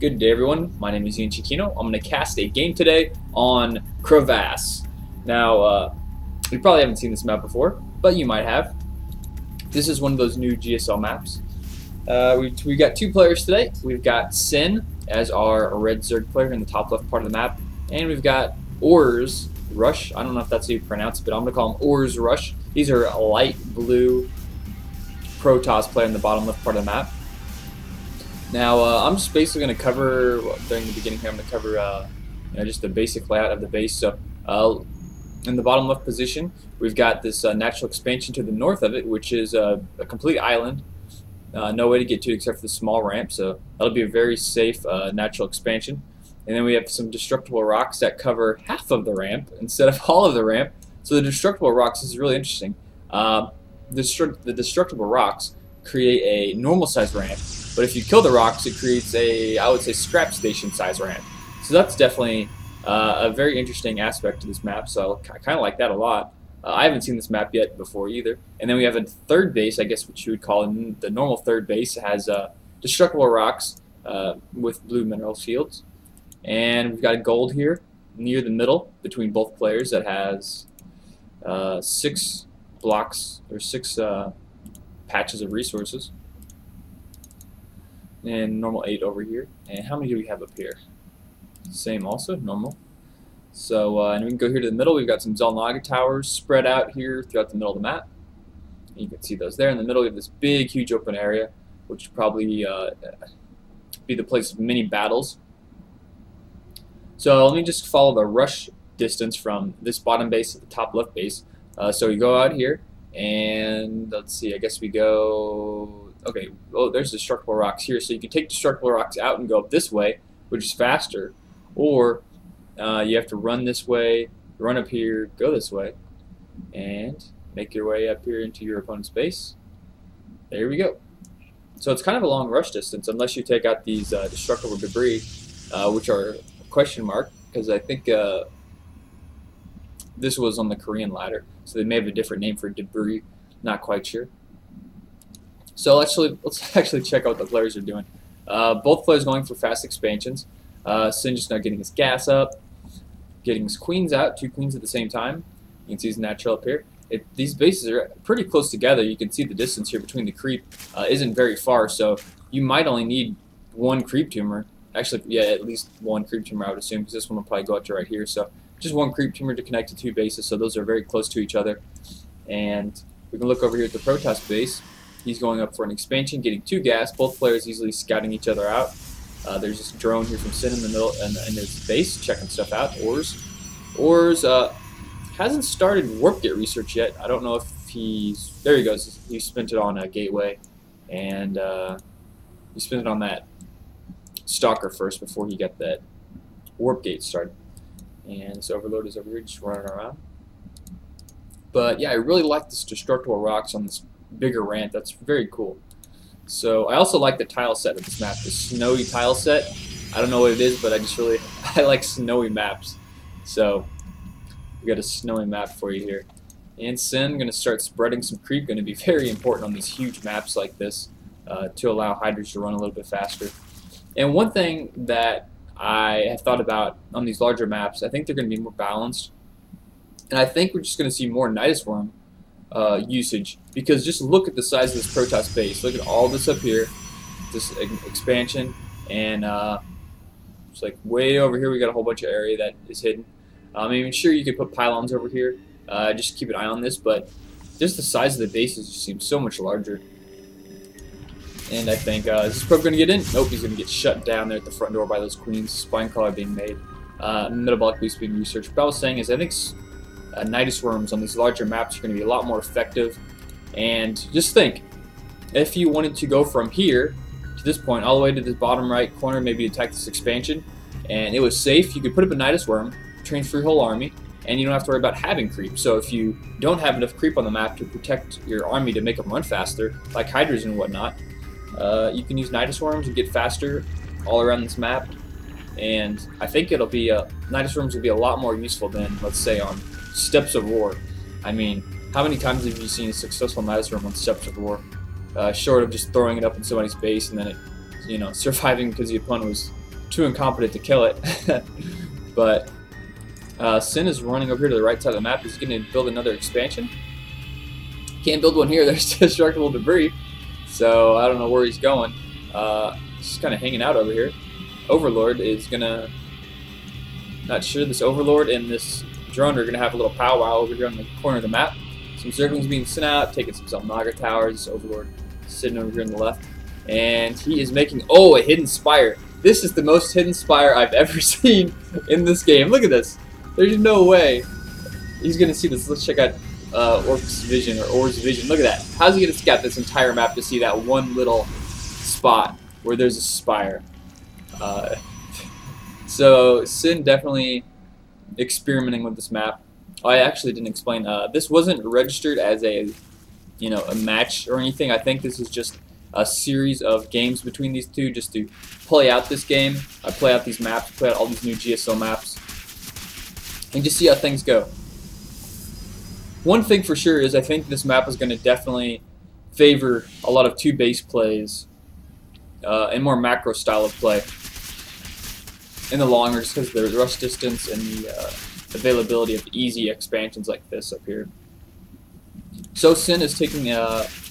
Good day, everyone. My name is Ian Chiquino. I'm going to cast a game today on Crevass. Now, you probably haven't seen this map before, but you might have. This is one of those new GSL maps. We've got two players today. We've got Sin as our red Zerg player in the top left part of the map, and we've got OrzRush. I don't know if that's how you pronounce it, but I'm going to call him OrzRush. These are a light blue Protoss player in the bottom left part of the map. Now, I'm just basically going to cover, during the beginning here, I'm going to cover just the basic layout of the base. So, in the bottom left position, we've got this natural expansion to the north of it, which is a complete island. No way to get to except for the small ramp, so that'll be a very safe natural expansion. And then we have some destructible rocks that cover half of the ramp instead of all of the ramp. So the destructible rocks is really interesting. The destructible rocks create a normal size ramp, but if you kill the rocks, it creates a, I would say, scrap station size ramp. So that's definitely a very interesting aspect to this map, so I kind of like that a lot. I haven't seen this map yet before either. And then we have a third base, I guess what you would call the normal third base. It has destructible rocks with blue mineral fields. And we've got a gold here near the middle between both players that has 6 blocks or 6 patches of resources. And normal 8 over here. And how many do we have up here? Same also, normal. So, and we can go here to the middle. We've got some Zalnaga towers spread out here throughout the middle of the map. You can see those there. In the middle, we have this big, huge open area, which would probably be the place of many battles. So let me just follow the rush distance from this bottom base to the top left base. So we go out here, and let's see, I guess we go, okay, oh, there's destructible rocks here. So you can take destructible rocks out and go up this way, which is faster, or you have to run this way, run up here, go this way, and make your way up here into your opponent's base. There we go. So it's kind of a long rush distance unless you take out these destructible debris, which are question mark, because I think this was on the Korean ladder, so they may have a different name for debris, not quite sure. So let's actually check out what the players are doing. Both players going for fast expansions. Sin just now getting his gas up, getting his queens out, 2 queens at the same time. You can see his natural up here. These bases are pretty close together. You can see the distance here between the creep isn't very far, so you might only need 1 creep tumor. Actually, yeah, at least 1 creep tumor, I would assume, because this one will probably go up to right here. So just 1 creep tumor to connect to 2 bases, so those are very close to each other. And we can look over here at the Protoss base. He's going up for an expansion, getting 2 gas. Both players easily scouting each other out. There's this drone here from Sin in the middle and in his base, checking stuff out. Orz hasn't started warp gate research yet. I don't know if there he goes. He spent it on a gateway, and he spent it on that stalker first before he got that warp gate started. And this overload is over here just running around. But yeah, I really like this destructible rocks on this bigger ramp. That's very cool. So I also like the tile set of this map, the snowy tile set. I don't know what it is, but I like snowy maps. So we got a snowy map for you here. And Sin going to start spreading some creep, going to be very important on these huge maps like this to allow hydras to run a little bit faster. And one thing that I have thought about on these larger maps, I think they're going to be more balanced. And I think we're just going to see more Nidus Worm usage, because just look at the size of this Protoss base. Look at all this up here, this expansion, and it's like way over here we got a whole bunch of area that is hidden. I mean, sure, you could put pylons over here, just keep an eye on this, but just the size of the bases just seems so much larger. And I think, is this probe going to get in? Nope, he's going to get shut down there at the front door by those queens. Spine collar being made. Metabolic boost being researched. What I was saying is I think Nidus Worms on these larger maps are going to be a lot more effective. And just think, if you wanted to go from here to this point, all the way to this bottom right corner, maybe attack this expansion, and it was safe, you could put up a Nidus Worm, train for your whole army, and you don't have to worry about having creep. So if you don't have enough creep on the map to protect your army to make them run faster, like hydras and whatnot, you can use Nidus Worms and get faster all around this map. And I think it'll be Nidus Worms will be a lot more useful than, let's say, on Steps of War. I mean, how many times have you seen a successful Nidus Worm on Steps of War? Short of just throwing it up in somebody's base and then it, surviving because the opponent was too incompetent to kill it. But Sin is running over here to the right side of the map. He's going to build another expansion. Can't build one here. There's destructible debris. So I don't know where he's going. He's kind of hanging out over here. Overlord is going to... Not sure. This Overlord and this drone are going to have a little powwow over here on the corner of the map. Some Zerglings being sent out, taking some Zelnaga towers. Overlord sitting over here on the left. And he is making, oh, a hidden spire. This is the most hidden spire I've ever seen in this game. Look at this. There's no way he's going to see this. Let's check out Orc's vision or Or's vision. Look at that. How's he going to scout this entire map to see that one little spot where there's a spire? So Sin definitely experimenting with this map. I actually didn't explain. This wasn't registered as a match or anything. I think this is just a series of games between these two just to play out this game. I play out these maps, play out all these new GSO maps, and just see how things go. One thing for sure is I think this map is going to definitely favor a lot of two base plays and more macro style of play in the long run, just because of the rush distance and the availability of easy expansions like this up here. So Sin is taking,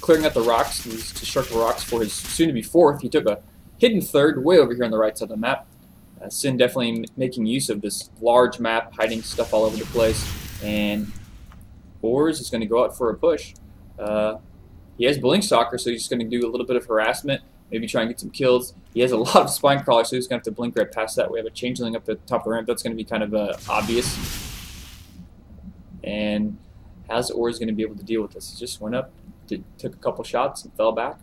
clearing out the rocks, these destructible rocks for his soon-to-be fourth. He took a hidden third way over here on the right side of the map. Sin definitely making use of this large map, hiding stuff all over the place. And Orz is going to go out for a push. He has Blink Stalker, so he's just going to do a little bit of harassment, maybe try and get some kills. He has a lot of Spine Crawlers, so he's going to have to blink right past that. We have a Changeling up at the top of the ramp. That's going to be kind of obvious. And how's Orz going to be able to deal with this? He just went up, took a couple shots, and fell back.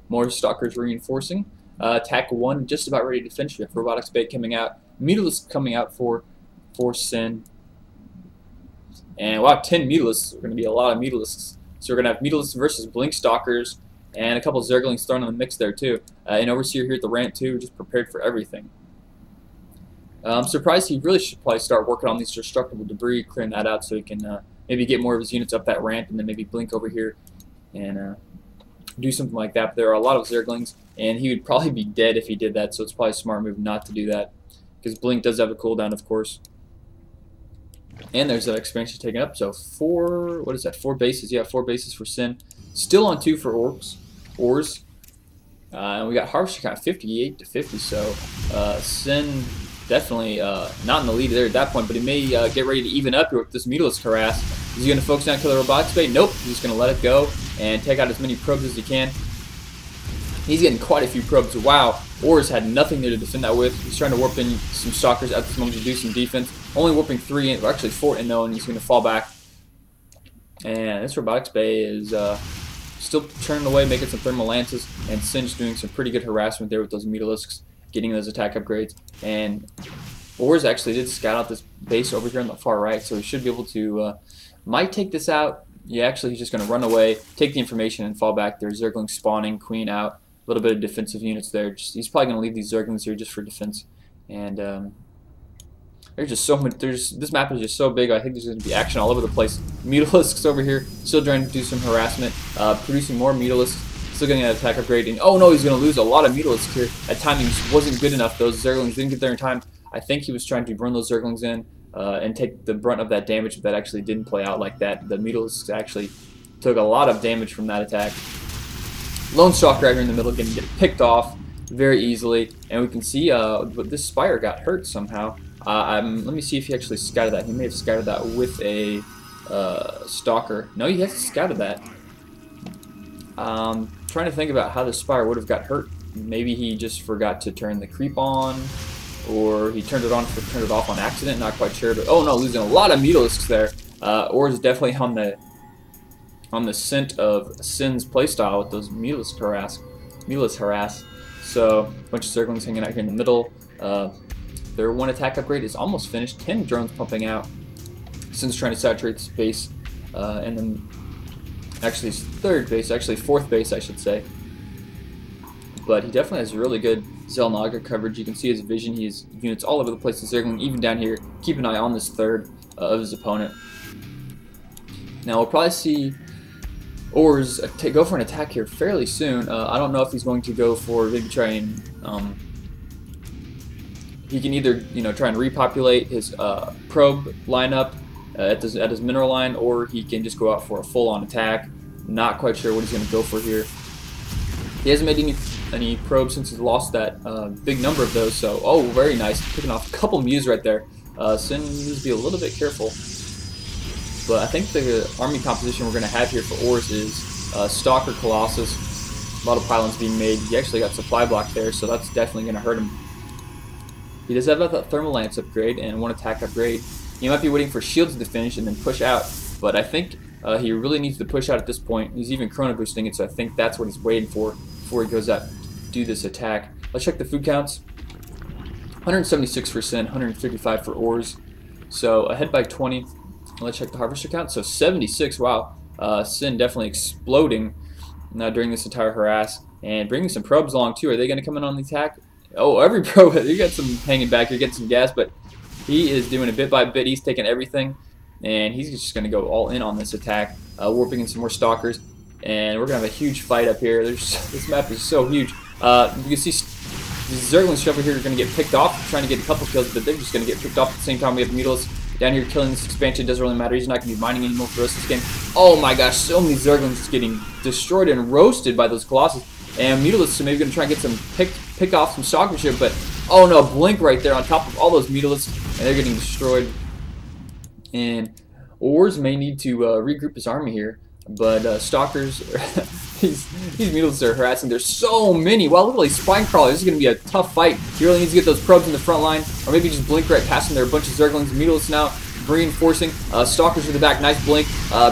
More Stalkers reinforcing. Attack 1 just about ready to finish. We have Robotics Bait coming out. Mutalisks coming out for Sin. And wow, 10 Mutalisks. We're going to be a lot of Mutalisks. So we're going to have Mutalisks versus Blink Stalkers. And a couple of Zerglings thrown in the mix there too. And Overseer here at the ramp too, just prepared for everything. I'm surprised. He really should probably start working on these destructible debris, clearing that out so he can maybe get more of his units up that ramp and then maybe blink over here and do something like that. But there are a lot of Zerglings, and he would probably be dead if he did that, so it's probably a smart move not to do that because blink does have a cooldown, of course. And there's that expansion taken up, so 4 bases? Yeah, 4 bases for Sin. Still on 2 for Orz. And we got Harvester count 58 to 50, so Sin definitely not in the lead there at that point, but he may get ready to even up here with this Mutalisk harass. Is he going to focus on kill the Robotics Bait? Nope, he's just going to let it go and take out as many probes as he can. He's getting quite a few probes. Wow, Orz had nothing there to defend that with. He's trying to warp in some Stalkers at this moment to do some defense. Only warping 3 in, or actually 4 in though, and he's going to fall back. And this Robotics Bay is still turning away, making some thermal lances, and Sin's doing some pretty good harassment there with those Mutalisks, getting those attack upgrades. And Orz actually did scout out this base over here on the far right, so he should be able to, might take this out. Yeah, actually he's just going to run away, take the information, and fall back there. Zergling spawning, Queen out, a little bit of defensive units there. He's probably going to leave these Zerglings here just for defense. And there's just so much. This map is just so big. I think there's going to be action all over the place. Mutalisks over here, still trying to do some harassment, producing more Mutalisks, still getting an attack upgrade. And oh no, he's going to lose a lot of Mutalisks here. That timing wasn't good enough. Those Zerglings didn't get there in time. I think he was trying to run those Zerglings in and take the brunt of that damage, but that actually didn't play out like that. The Mutalisks actually took a lot of damage from that attack. Lone Stalker right here in the middle getting picked off very easily, and we can see but this Spire got hurt somehow. Let me see if he actually scouted that. He may have scouted that with a Stalker. No, he hasn't scouted that. Trying to think about how the Spire would have got hurt. Maybe he just forgot to turn the creep on, or he turned it on, turned it off on accident. Not quite sure. But oh no, losing a lot of Mutalisks there. Orz definitely on the scent of Sin's playstyle with those Mutalisk harass. So a bunch of Zerglings hanging out here in the middle. Their 1 attack upgrade is almost finished. 10 drones pumping out. Sin's trying to saturate the space, and then actually his 4th base, I should say. But he definitely has really good Zelnaga coverage. You can see his vision. He has units all over the place. Zergling even down here. Keep an eye on this 3rd of his opponent. Now we'll probably see Orz go for an attack here fairly soon. I don't know if he's going to go for maybe try and he can either try and repopulate his probe lineup at his mineral line, or he can just go out for a full-on attack. Not quite sure what he's going to go for here. He hasn't made any probes since he's lost that big number of those. So very nice, picking off a couple Mews right there. Sin needs to be a little bit careful. But I think the army composition we're going to have here for Orz is Stalker, Colossus, a lot of pylons being made. He actually got supply block there, so that's definitely going to hurt him. He does have that Thermal Lance upgrade and one attack upgrade. He might be waiting for shields to finish and then push out, but I think he really needs to push out at this point. He's even chrono boosting it, so I think that's what he's waiting for before he goes out to do this attack. Let's check the food counts. 176 for Sin, 155 for Orz. So ahead by 20. Let's check the harvester count. So 76, wow. Sin definitely exploding during this entire harass. And bringing some probes along too. Are they going to come in on the attack? Oh, every probe, you got some hanging back here, getting some gas, but he is doing it bit by bit. He's taking everything, and he's just going to go all in on this attack. Warping in some more stalkers, and we're going to have a huge fight up here. This map is so huge. You can see these Zerglings over here are going to get picked off, trying to get a couple kills, but they're just going to get picked off at the same time. We have Mutalisk down here killing this expansion. Doesn't really matter. He's not going to be mining anymore for the rest of this game. Oh my gosh, so many Zerglings just getting destroyed and roasted by those Colossus. And Mutalisks are maybe going to try and get some pick off some stalkers here, but oh no, Blink right there on top of all those Mutalisks, and they're getting destroyed. And Orz may need to regroup his army here, but stalkers, these Mutalisks are harassing. There's so many. Wow, look at all these spine crawlers. This is going to be a tough fight. He really needs to get those probes in the front line, or maybe just Blink right past him. There are a bunch of Zerglings and Mutalisks now reinforcing. Stalkers in the back, nice Blink.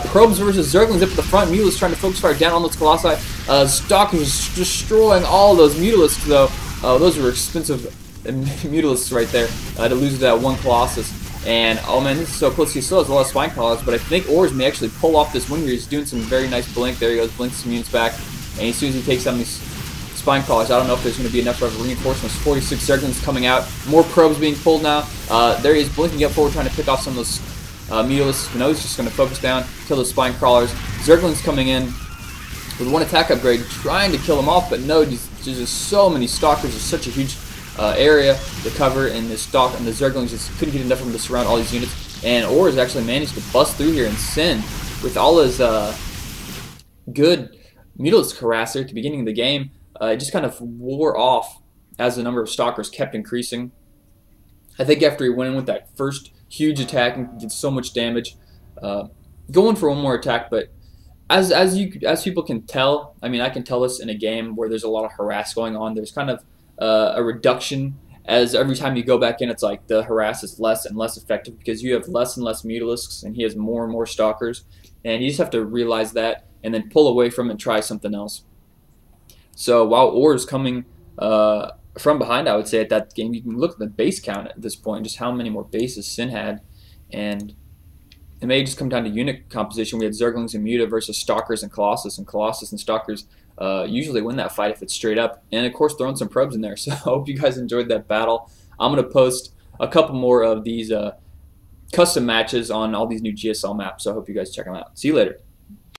Probes versus Zerglings up at the front. Mutalisks trying to focus fire down on those Colossi. Stalkers destroying all those Mutalisks though. Those were expensive Mutalisks right there to lose that one Colossus. And oh man, this is so close. He still has a lot of spine crawlers, but I think Orz may actually pull off this win here. He's doing some very nice Blink. There he goes, blinks some units back. And as soon as he takes down these spine crawlers, I don't know if there's going to be enough of reinforcements. 46 Zerglings coming out. More probes being pulled now. There he is blinking up forward, trying to pick off some of those Mutalisks. No, he's just going to focus down, kill those spine crawlers. Zerglings coming in with one attack upgrade, trying to kill them off, but no, there's just so many stalkers. There's such a huge area to cover, and the Zerglings just couldn't get enough of them to surround all these units. And Orz actually managed to bust through here, and Sin, with all his good Mutalisk harasser at the beginning of the game, it just kind of wore off as the number of stalkers kept increasing. I think after he went in with that first huge attack and did so much damage, going for one more attack, but as people can tell, I mean, I can tell this in a game where there's a lot of harass going on. There's kind of a reduction as every time you go back in, it's like the harass is less and less effective because you have less and less Mutalisks and he has more and more stalkers, and you just have to realize that and then pull away from it and try something else. So while Orz coming from behind, I would say at that game, you can look at the base count at this point, just how many more bases Sin had, and it may just come down to unit composition. We had Zerglings and Muta versus Stalkers and Colossus and Stalkers usually win that fight if it's straight up. And of course throwing some probes in there. So I hope you guys enjoyed that battle. I'm going to post a couple more of these custom matches on all these new GSL maps, so I hope you guys check them out. See you later.